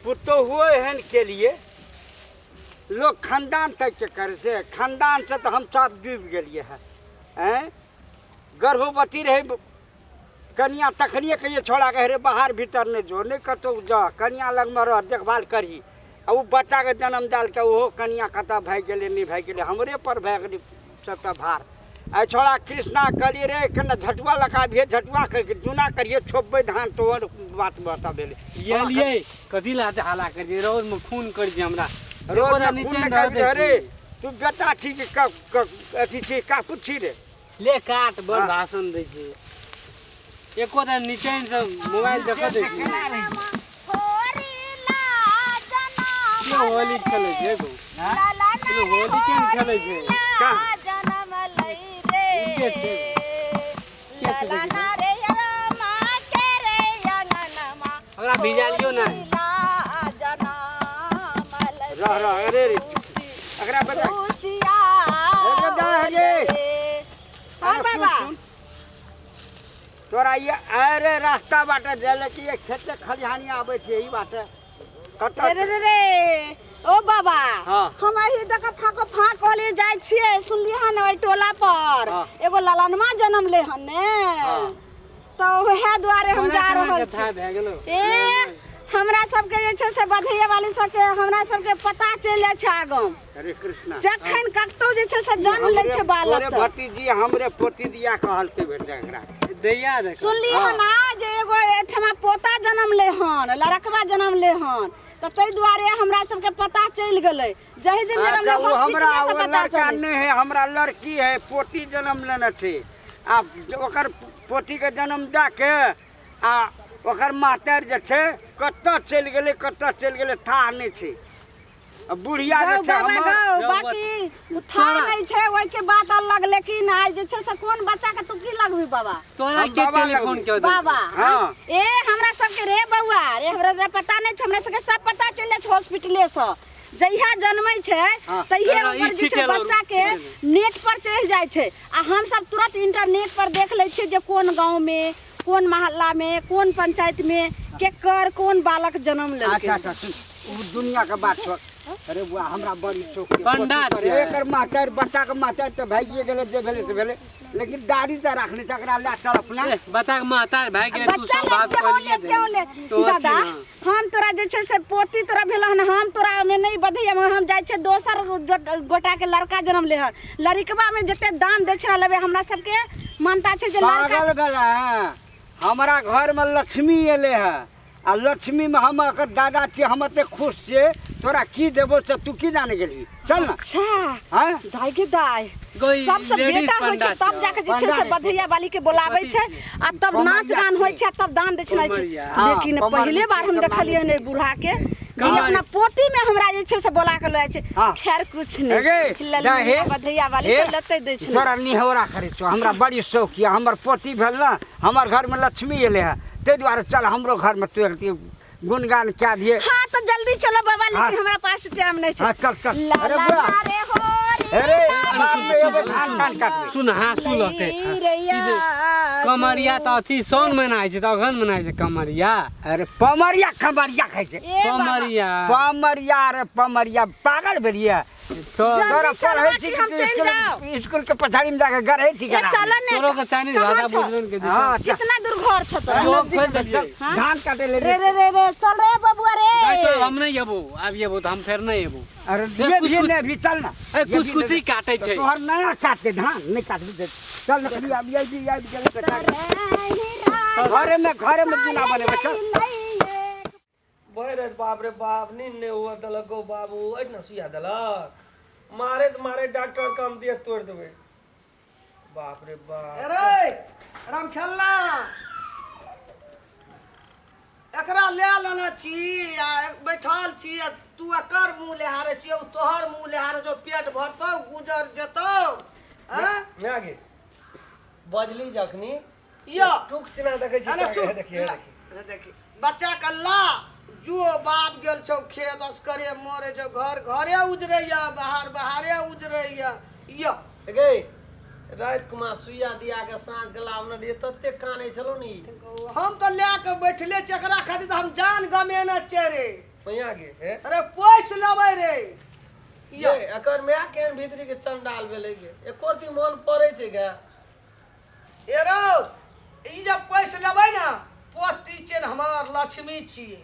पुतो हुए हैं के लिए लोग खानदान तक के कर से खानदान से तो हम सब डूब गए हैं गर्भवती रहे कन्या तखनिए कहिए छोड़ा के रे बाहर भीतर नहीं जो नहीं कतो जा कन्या लग में रह देखभाल करी और बच्चा के जन्म डाल के वो कन्या कता भाग गए नहीं भाग गए हमरे पर भाग गई सबका भार आ छोड़ा कृष्णा करिए रे कन्ना झटुआ लगा भी झटुआ के जुना करिए छोपबे धान तो बात बता बेले ये लिए कथी ला हाला कर रोज में खून कर जे हमरा रोज नीचे रह रे तू बेटा छी के अथी छी का पुछी रे ले काट बड़ भाषण दै छै एको दिन नीचे से मोबाइल देखा दै छी होली खेले छै को होली केन खेले छै का जन्म लई रे ललना रे यमा के रे अंगनमा हमरा भिजालियो ना रह अरे रे अगरा बता खुशिया रे हां बाबा तोरा ये अरे रास्ता बाटे देले कि ये खेत खलिहानी आबै छै ई बाटे कत रे ओ बाबा हाँ। हम एही दक फाको फाक कहले जाय छियै सुनलिए हन ओइ टोला पर हाँ। एगो ललनमा जन्म ले हन ने तो वहे द्वारे हम जा रहल छी भए गेलो ए हमरा सबके जे छै से बधैया वाली सबके हमरा सबके पता चल जाय छै आगम अरे कृष्णा जखन कतौ जे छै से जन्म ले छै बालक हमरे भतीजी हमरे पोती दिया कहल के बेटा एकरा दैया देख सुनलिए हन जे एगो एठमा पोता जन्म ले हन लड़कवा जन्म ले हन तो तै दुआरे हमरा सबके पता चल गेलै जहि दिन जन्म ले अच्छा वो हमरा हॉस्पिटल से वो पता लड़का चल नहीं है हमरा लड़की है पोती जन्म लेने छै आ ओकर पोती के जन्म दे के आ ओकर मातर जे छै कतऽ चलि गेलै था नहीं छै आ बुढ़िया जे छै हमर बाकी था नहीं छै ओइ के बात अलग लेकिन आज जे छै से कोन बच्चा के तू की लगबी बाबा तोरा हम के बाबा टेलीफोन लगबै। क्यों दे बाबा हाँ। ए हमरा सबके रे बउआ रे हमरा पता नहीं छै हमरा सबके सब पता चल जाय छै हॉस्पिटले से जहिया जन्मै छै तहिए ई ओकर जे छै छिके बच्चा के नेट पर चढ़ जाय छै आ हम सब तुरंत इंटरनेट पर देख लै छियै जे कोन गांव में कोन मोहल्ला में कोन पंचायत में केकर कोन बालक जन्म लेलकै अच्छा सुन उ दुनिया के बात छोड़ अरे बुआ हमरा बड़ी शौक छै पंडा छै। एकर मातर बच्चा के मातर त भागिए गेलै जे भेलै से भेलै लेकिन दाढ़ी त राखने चकरा ला चल अपना बता माता भाई गेल तू बच्चा सब बात कर लिए क्यों ले दादा हम तोरा जे छै से पोती तोरा भेल हन हम तोरा में नहीं बधैया में हम जाय छै दोसर गोटा के लड़का जन्म ले हन लड़कवा में जते दान दक्षिणा लेबे हमरा सबके मानता छै जे लड़का पागल गला हमरा घर में लक्ष्मी एले है आ लक्ष्मी में हम अगर दादा छियै हम एते खुश छियै तोरा की देबो से तू की जाने गेली चल ना अच्छा हैं दाई के दाई कोई सबसे लेडीज बेटा होइ छै पंडा तब जाके जे छै से बधैया वाली के बोलाबै छै आ तब नाच गान होइ छै तब दान दक्षिणा छै लेकिन पहले बार हम देखलिए ने बूढ़ा के जी अपना पोती में हमरा जे छै से बोला के लए छै खैर कुछ नहीं लल्ली बधैया वाली के लते दै छै तोरा निहौरा करे छौ हमरा बड़ी शौक ये हमर पोती भेल ना हमर घर में लक्ष्मी एले है ते द्वारे चल हमरो घर में तू गुणगान क्या दिए हां तो जल्दी चलो बाबा लेकिन हमरा पास टाइम नहीं छै चल अरे ला बुआ रे हो अरे बाप रे एगो धान कान काट सुन हाँ सुन होते रे कमरिया तो अथी सोन मनाय छै तो अगन मनाय छै कमरिया अरे पमरिया खबरिया खाइ छै कमरिया पमरिया रे पमरिया पागल भेलिए तोरा पढ़ै छी हम चल जाओ स्कूल के पछाड़ी में जाके घर है छी ये चल ने तोरो के चाइनीज भाषा बुझलन के हां कितना दूर घर छ तोरा लोग खोल देलिए धान काटे ले रे रे रे रे चल रे बबुआ रे तो हम नहीं एबो अब एबो तो हम फेर नहीं एबो अरे ये ने भी चल ना कुछ कुछ ही काटे छै तोहर नया काट के धान नहीं काट दे चल ना खली अब ये भी चल घरे में बिना बने बच्चा बहरे बाप रे बाप नींद हुआ दलको बाबू ऐठना सुइया दलक मारे डॉक्टर कम दिए तोड़ देबे बाप रे बाप अरे राम खेलना एकरा ले लेना छी आ बैठल छी आ तू एकर मुंह ले हारे छी तोहर मुंह ले हारे जो पेट भरतौ गुजर जेतौ हैं मैं आगे बजली जखनी यो टुक सिना देखे छी अरे सुन देखिए देखी बच्चा कल्ला जो बाप गेल छौ खेत असकरे मोरे छौ घरे उजरैया बाहरे उजरैया यो गे रात कुमा सुइया दिया के साँझ गला हमने दिए तत्ते काने चलो नी हम तो ले के बैठले चकरा खातिर हम जान गमे न चेरे मैया गे हे अरे पोस लेबै रे ये एकर मैया केहन भीतरी के चंडाल भेलै गे एको रती मन पड़ै छै गे एरो ई जब पोस लेबै ना पोती छै हमर लक्ष्मी छियै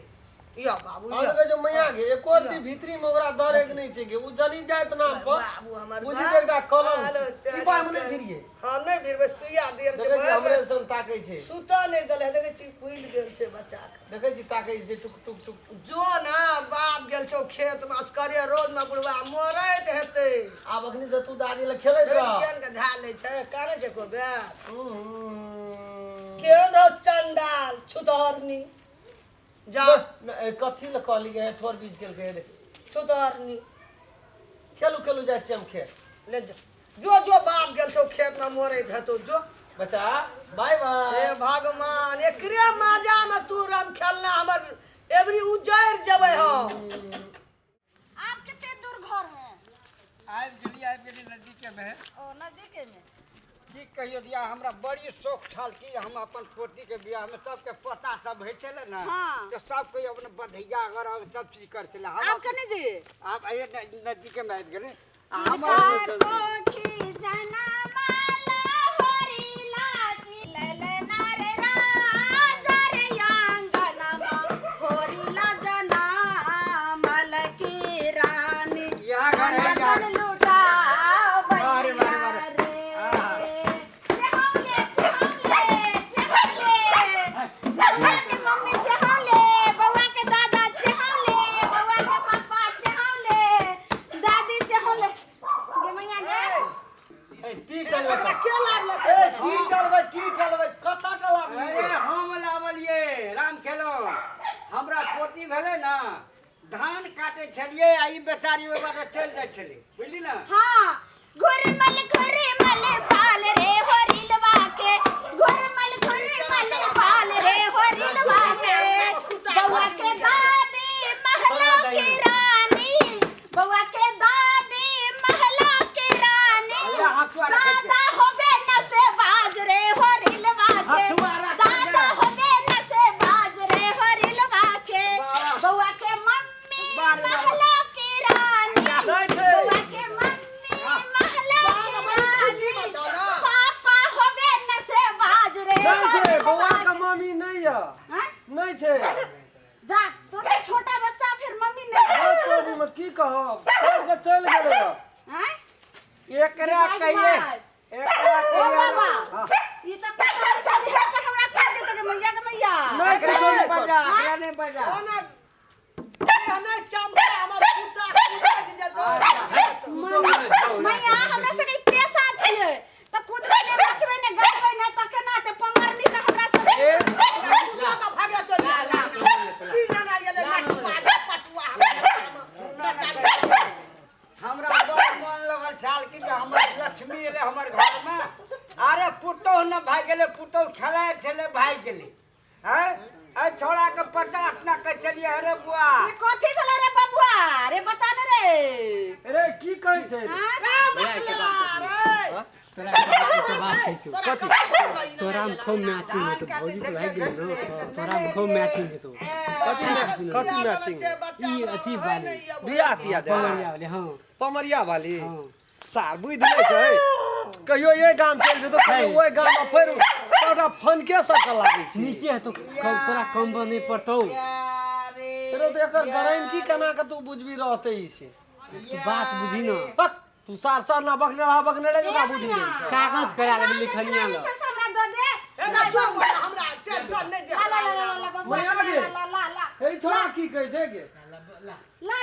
या बाबू और के जो मैया गे एको रती भीतरी में ओकरा डरे के नहीं छै गे उ जनी जात नाम पर बाबू हमर बुझि दे एकटा कलम ई बाय मने भिरिए हां नै भिरबै सुइया देल देखै छी हमरे सन ताकै छै सुता नै देले देखै छी फुइल गेल छै बच्चा के देखै छी ताकै छै टुक टुक टुक जो ना बाप गेल छौ खेत में असकरिया रोज में बुढ़वा मरैत हेतै आब अखनी से तू दादी ले खेलैत रह केन के धा लै छै काने छै को बे केन हो चंडाल छुतहरनी जा कथी ल कहली गे ठोर बीज केल के देख छुतहरनी खेलू खेलू जाय छी हम खेत ले जो जो बाप गेल छौ खेत में मरैत हेतौ जो बच्चा बाय बाय हे भगवान एकरे माजा में तू रम खेलना हमर एवरी उजैर जबै हम आप कितने दूर घर है आबि गेली नजदीके में ओ नजदीके में की कहियो दिया हमरा बड़ी शौक छल कि हम अपन पोती के बियाह में सबके पता सब होइ छले ना हाँ। तो सब कोई अपने बधैया अगर सब चीज कर छले हम आप कने जी आप आइए नजदीके में आबि गेले कोठी जना माला होरीला की ललना रे राजा रे अंगनमा होरीला जना मल की रानी यहाँ घर है यार लूटा मारे, मारे, मारे। अरे हम लावलिए राम खेलो हमरा पोती भेले ना धान काटे छलिए आ ई बेचारी ओइ बाटे चल जाय छले बुझली ना हाँ घुरमल पाल रे होरिलवा के घुरमल पाल रे होरिलवा के बउआ के दादी महला की रानी बउआ के दादी महला की रानी दादा होबे न से बाज रे होरिलवा के दादा होबे न से बाज रे होरिलवा के बउआ के मम्मी महला की रानी बउआ के मम्मी महला की रानी पापा होबे न से बाज रे नहीं छे होरिलवा बौआ के। का मम्मी नहीं है हैं? नहीं छे जा तो छोटा बच्चा फिर मम्मी नहीं और कोई मत की कहब छोड़ के चल गेले हैं? एकरा कहिए एकरा ओ कहिए बाबा हाँ। ये तो पता चली है कि हमरा कर देते के मैया के मैया नहीं एकरा किछो नहीं नहीं कर बजा एकरा नहीं बजा ओना चंपा हमर कुत्ता कुत्ता जतो मैया हमरा से पैसा छिए त कुदरे ने बचबे ने गड़बे ने त केना ते पमरनी त हमरा से कुत्ता का भागे तो जाला की जाना गेले लटुआ पटुआ हमरा बड़ मन लगल छाल कि जे हमर लक्ष्मी एले हमर घर में अरे पुतौ न भाग गेले पुतौ खेलाय छले भाग गेले हैं ए छोड़ा के पचास ना के चलिए अरे बुआ ये कथि भेल रे बबुआ रे बता न रे अरे की कहै छै तोरा में खूब मैचिंग है तो भौजी तो भाग गेल न तोरा में खूब मैचिंग है तो कथी मैचिंग ई अथी वाली बियाह तिया दे पमरिया वाली हां पमरिया वाली हां सार बुझ नहीं छै कहियो ये गाम चल जेतो कहियो ओइ गाम में फेर तोरा फन के सकल लागे छै नीके है तो तोरा कम बने पड़तौ अरे तो एकर गराइन की केना के तू बुझबी रहते ई से तू बात बुझी न पक तू सार सार ना बकने रे का बुझी नहीं कागज करा ले लिखनिया ल हमरा दो दे ए ना जो हमरा टेंशन नहीं दे ला ला ला ला बबुआ मैया गे। ला ला ला ए छोरा की कहै छै गे ला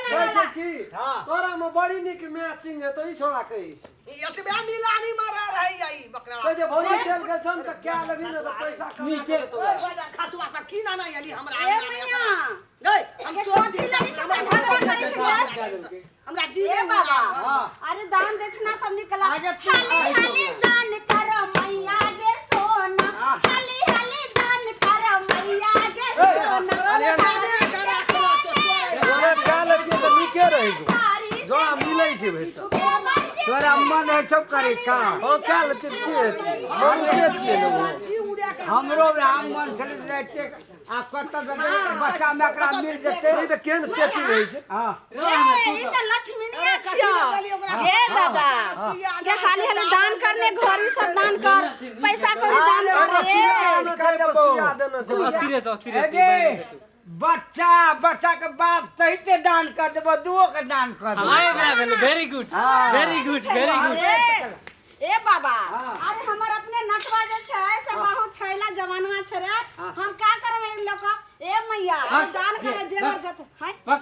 कहै छै की हाँ। तोरा में बड़ी निक मैचिंग है तो ई छोरा कहै छै एतबे मिलानी मारा रही आई बकरा कह जे भौजी चल गेल छन त क्या लेबी न त पैसा नीके तो खाचुआ त की ना ना यली हमरा ए आंगना में मैया गई हम ये सोच कथी लगी छै से झगड़ा करे छै हमरा ए जीवे बाबा हाँ। अरे दान दक्षिणा सब निकला आगे तू हाली हाली दान करो मैया गे सोना हाँ। हाली हाली दान करो मैया गे सोना अरे सादे करा करा चोरे तोरा क्या लगी त निके रही गो सारी जोड़ा मिलै छै भैसा तोरा मन है छौ करे का हां क्या लती की है मनुष्य छिए न वो जी उड़े के हमरो राम मन छले रहते आ कतऽ बच्चा में एकरा मिल जेतै नहीं तो केन सेटिंग है छे हां ई त लक्ष्मीनिया छियो हे दादा के खाली हले दान करने घरी सब दान कर पैसा कौड़ी दान कर बच्चा के बाप सहिते दान कर देबो दुओ के दान कर देबो very good very good very good ए बाबा अरे हमर अपने नटवा जे छै से बहुत छैला जवानवा छै रे हम का करबै इन लोग ए मैया दान करे जेवर जत है बक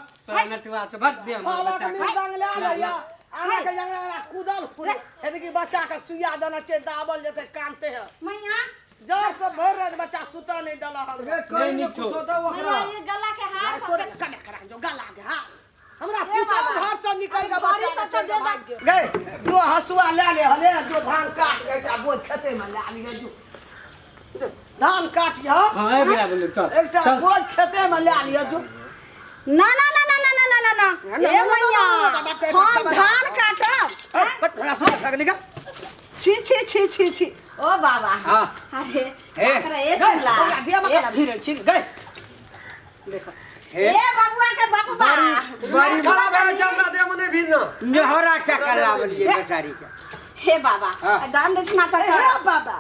नटवा छ बक दे खाला के मिल जंगले आलैया आने के जंगले कूदल फुल हेदे की बच्चा के सुइया देना छै दाबल जेते कानते है मैया जर से भर रात बच्चा सुता नहीं डला नहीं निछो मैया ये गला के हाथ तोरे कने करा जो गला के हां हमरा पुता घर से निकल के बच्चा से भाग गए जो हसुआ ले ले हले जो धान काट गए का बोझ खेते में ले लिए जो धान काट गया हां ए बेरा बोल चल एकटा बोझ खेते में ले लिए जो ना ना ना ना ना ना ना ना ए मैया हम धान काटब बड़ा सुन लगली का छी छी छी छी छी ओ बाबा हां अरे हे एकरा एक ला दिया मत फिर छी गए देखो ए बबुआ के बापा बड़ी सारा बे चलना दे मने भी ना नेहरा चक्कर लावलिए बेचारी के हे बाबा दान दक्षिणा तो हे बाबा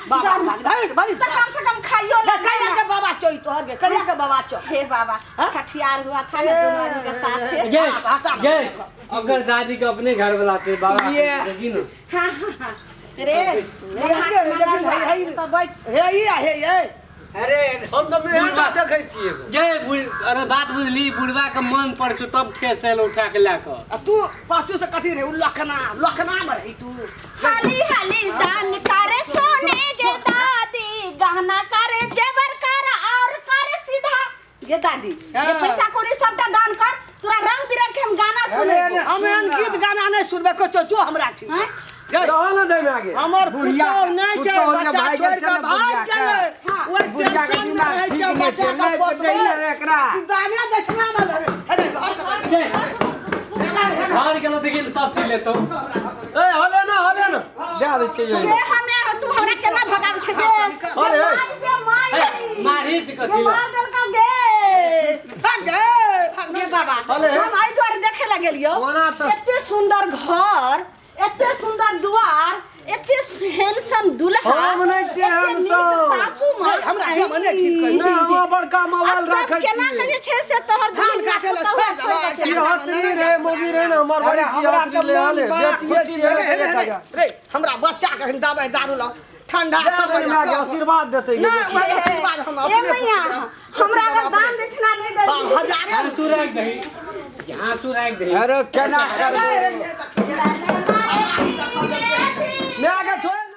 बाबा भाई भाई तो कम से कम खाइयो ले कलिया के बाबा चोई तो हगे कलिया के बाबा चो हे बाबा छठियार हुआ था ना दोनों के साथ ये अगर दादी को अपने घर बुलाते बाबा ये देखी ना हां रे लेकिन है तो बैठ हे ये अरे हम तो मेहनत देखै छियै जे अरे बात बुझली बुढ़वा के मन पर छु तब खेत से उठा के ला के तू पाछू से कथी रे लखना में रही तू हाली हाली दान करे सोने के दादी गहना करे जेवर कर और करे सीधा ये दादी ये पैसा कोरी सबटा दान कर तोरा रंग बिरंग के हम गाना सुने हम गीत गाना नहीं सुनबे को जो हमरा ठीक रहल दे में आगे हमर पुतौ नहीं छै बच्चा छोड़ के भाग गेलै ओइ टेंशन में रहै छै बच्चा के पोसबै एकरा दाने दक्षिणा में अरे घर गेलो देखी सब चीज लेतो ए हले ना दे दे छियै ये हमें तू हमरा केना भगाव छै दे अरे मारी ज कथी मार देल का गे भाग ये बाबा हम आई द्वार देखे लगे लियो ओना तो एते सुंदर घर एते सुंदर द्वार एते हैंडसम दुल्हा हम नहीं छै हैंडसम सासू मां हमरा के मने ठीक कर ना हम बड़का मोबाइल राखै केना छी कहे छै से तोहर धान काटे ला छोड़ देला हतरी रे मोगी रे ना हमर बड़ी छी हतरी ले हले बेटिए छियै रे हमरा बच्चा के दवाई दारू ला ठंडा समय में आशीर्वाद देतै ना आशीर्वाद हम ए मैया हमरा अगर दान दक्षिणा नहीं दे हजारे तू राख दही यहाँ तू राख दही अरे केना रे